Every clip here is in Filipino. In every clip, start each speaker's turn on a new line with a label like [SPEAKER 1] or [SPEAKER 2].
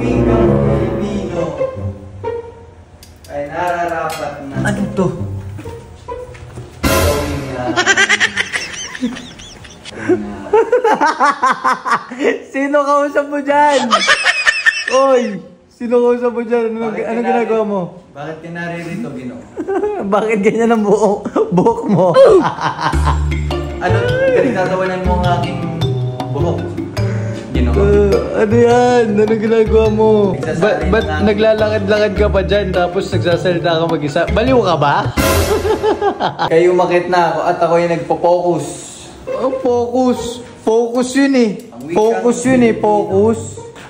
[SPEAKER 1] wikang Pilipino ay nararapat na
[SPEAKER 2] Ano to?
[SPEAKER 1] gawing
[SPEAKER 2] Sino kausap mo dyan? Oy! Sino kausap mo dyan? Anong ginagawa mo?
[SPEAKER 1] Bakit ka naririto, Ginoo?
[SPEAKER 2] Bakit ganyan ang buhok mo?
[SPEAKER 1] Ano, pinagtatawanan mo ang aking buhok? Ginoo?
[SPEAKER 2] Ano yan? Anong ginagawa mo?
[SPEAKER 1] Nagsasabi
[SPEAKER 2] Ba't
[SPEAKER 1] na-
[SPEAKER 2] naglalakad-lakad ka pa dyan tapos nagsasalita ka mag-isa? Baliw ka ba?
[SPEAKER 1] Kayo umakit na ako at ako yung nagpo-focus.
[SPEAKER 2] Oh, focus. Focus yun eh.
[SPEAKER 1] Ang wikang
[SPEAKER 2] Focus yun eh, focus.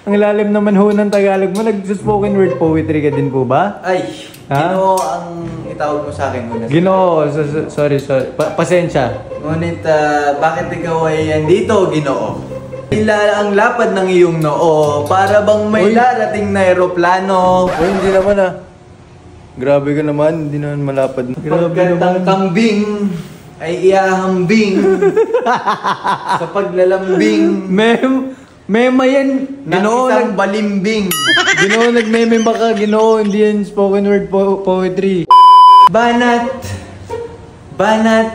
[SPEAKER 2] Ang lalim naman ho ng Tagalog mo. Nag-spoken word poetry ka din po ba?
[SPEAKER 1] Ay,
[SPEAKER 2] Ha?
[SPEAKER 1] Ginoo ang itawag mo sa akin.
[SPEAKER 2] Ginoo, sorry. Pasensya.
[SPEAKER 1] Ngunit bakit ikaw ay andito, Ginoo? Tila ang lapad ng iyong noo, para bang may
[SPEAKER 2] Uy.
[SPEAKER 1] darating na eroplano.
[SPEAKER 2] Oh, hindi naman ah. Grabe ka naman, hindi naman malapad. Grabe
[SPEAKER 1] Pagkat ang
[SPEAKER 2] naman.
[SPEAKER 1] kambing ay iahambing sa paglalambing
[SPEAKER 2] Mema yan.
[SPEAKER 1] ng
[SPEAKER 2] Ginoo,
[SPEAKER 1] isang balimbing.
[SPEAKER 2] Ginoo, nagmeme ba ka? Ginoo, hindi yan spoken word poetry.
[SPEAKER 1] Banat, banat,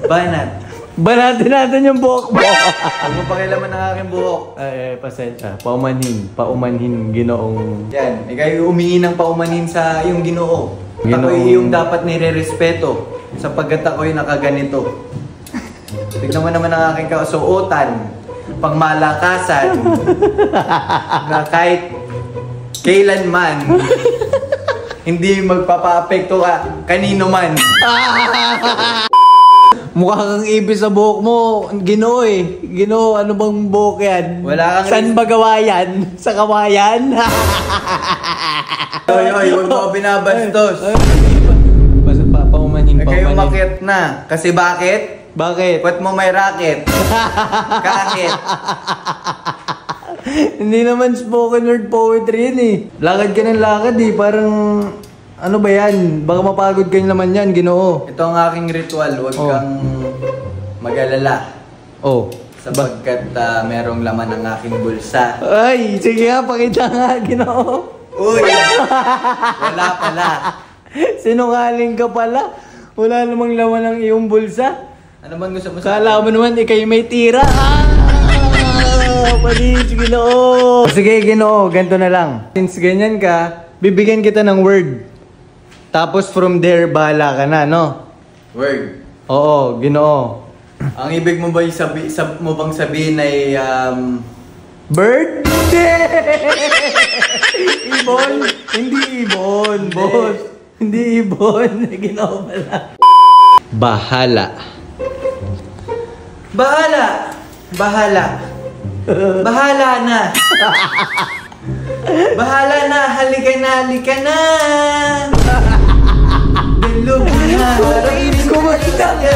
[SPEAKER 1] banat.
[SPEAKER 2] Banatin natin yung buhok mo.
[SPEAKER 1] Huwag mo pakialaman ng aking buhok.
[SPEAKER 2] Ay, pasensya. Paumanhin, Ginoong.
[SPEAKER 1] Yan, ikaw umingi ng paumanhin sa iyong Ginoo. At
[SPEAKER 2] Ginoong-
[SPEAKER 1] ako'y iyong dapat nire-respeto sapagkat ako'y nakaganito. Tignan mo naman ang aking kasuotan, pangmalakasan, na kahit kailanman, hindi magpapa-apekto ka kanino man.
[SPEAKER 2] Mukha kang ibig sa buhok mo, Ginoo eh. Ginoo, ano bang buhok yan?
[SPEAKER 1] Wala kang-
[SPEAKER 2] Saan ba gawa yan? Sa kawayan?
[SPEAKER 1] Hoy, hoy, huwag mo ako binabastos.
[SPEAKER 2] Basta paumanhin,
[SPEAKER 1] Kayo umakyat na. Kasi bakit?
[SPEAKER 2] Bakit?
[SPEAKER 1] Ba't mo may racket? Kakit.
[SPEAKER 2] Hindi naman spoken word poetry yan eh. Lakad ka ng lakad eh. Parang, ano ba yan? Baka mapagod ka naman yan, Ginoo.
[SPEAKER 1] Ito ang aking ritual. Huwag
[SPEAKER 2] Oh.
[SPEAKER 1] kang mag-alala.
[SPEAKER 2] Oh.
[SPEAKER 1] Sapagkat merong laman ang aking bulsa.
[SPEAKER 2] Ay, sige nga, pakita nga, Ginoo.
[SPEAKER 1] Uy! Wala pala.
[SPEAKER 2] Sinungaling ka pala. Wala namang laman ng iyong bulsa.
[SPEAKER 1] Ano bang gusto mo sa
[SPEAKER 2] Kala mo naman, ikay may tira. Panis, Ginoo. Sige, Ginoo, ganito na lang. Since ganyan ka, bibigyan kita ng word. Tapos from there, bahala ka na, no?
[SPEAKER 1] Word.
[SPEAKER 2] Oo, Ginoo.
[SPEAKER 1] Ang ibig mo ba mo bang sabihin ay
[SPEAKER 2] Bird? Ibon? Hindi ibon, boss. Hindi ibon. Ginoo pala. Bahala.
[SPEAKER 1] bahala. Bahala. Bahala na. Bahala na. Halika na, halika na. Bilog na.
[SPEAKER 2] Kumanta ka.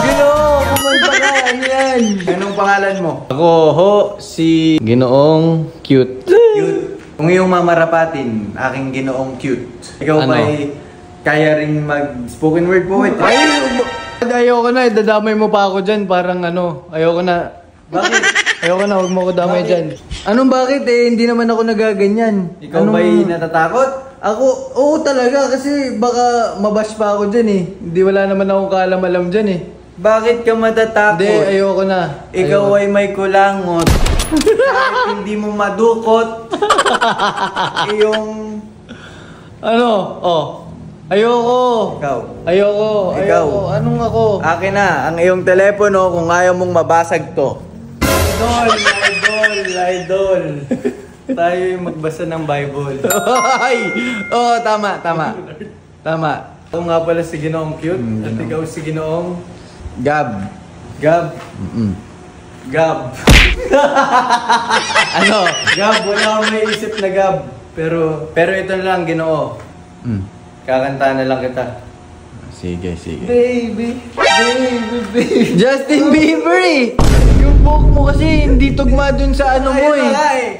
[SPEAKER 2] Ginoo, kumanta ka. Ano yan?
[SPEAKER 1] Anong pangalan mo?
[SPEAKER 2] Ako ho, si Ginoong Cute.
[SPEAKER 1] Cute. Kung iyong mamarapatin, aking Ginoong cute. Ikaw
[SPEAKER 2] Ano?
[SPEAKER 1] ba'y kaya ring mag-spoken word poetry?
[SPEAKER 2] Ayoko na, dadamay mo pa ako dyan. Parang ano, ayoko na.
[SPEAKER 1] Bakit?
[SPEAKER 2] Ayoko na, huwag mo ako damay
[SPEAKER 1] Bakit?
[SPEAKER 2] dyan. Anong bakit eh? Hindi naman ako nagaganyan.
[SPEAKER 1] Ikaw ba'y natatakot?
[SPEAKER 2] Ako, oo talaga kasi baka mabash pa ako dyan eh. Hindi wala naman akong kaalam-alam dyan eh.
[SPEAKER 1] Bakit ka matatakot?
[SPEAKER 2] Hindi, ayoko na.
[SPEAKER 1] Ikaw
[SPEAKER 2] Ayoko.
[SPEAKER 1] ay may kulangot. Kahit hindi mo madukot. Iyong...
[SPEAKER 2] Ano? Oh. Ayoko.
[SPEAKER 1] Ikaw.
[SPEAKER 2] Ayoko.
[SPEAKER 1] Ikaw.
[SPEAKER 2] Ayoko. Anong ako?
[SPEAKER 1] Akin na, ang iyong telepono kung ayaw mong mabasag to. Idol. Tayo yung magbasa ng Bible.
[SPEAKER 2] Ay! Oo, tama. Ako nga pala si Ginoong Cute. At ikaw si Ginoong
[SPEAKER 1] Gab.
[SPEAKER 2] Gab. Gab.
[SPEAKER 1] Ano?
[SPEAKER 2] Gab, wala akong may isip na Gab. Pero ito na lang, Ginoo. Kakanta na lang kita.
[SPEAKER 1] Sige.
[SPEAKER 2] Baby. Justin Bieber eh! Yung buhok mo kasi hindi tugma dun sa ano mo eh.